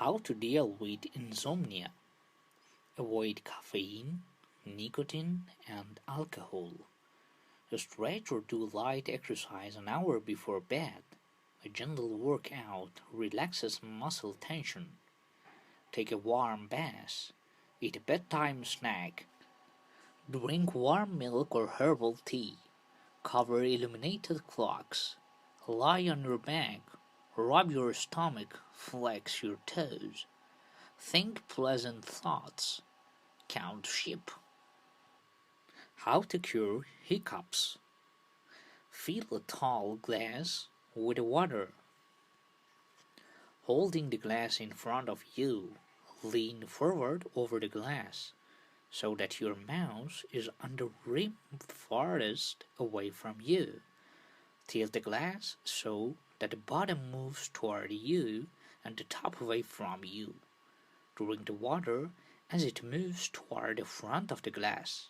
How to deal with insomnia. Avoid caffeine, nicotine, and alcohol. Stretch or do light exercise an hour before bed. A gentle workout relaxes muscle tension. Take a warm bath. Eat a bedtime snack. Drink warm milk or herbal tea. Cover illuminated clocks. Lie on your back. Rub your stomach. Flex your toes. Think pleasant thoughts. Count sheep. How to cure hiccups. Fill a tall glass with water. Holding the glass in front of you, lean forward over the glass so that your mouth is on the rim farthest away from you. Tilt the glass so that the bottom moves toward you and the top away from you. Drink the water as it moves toward the front of the glass.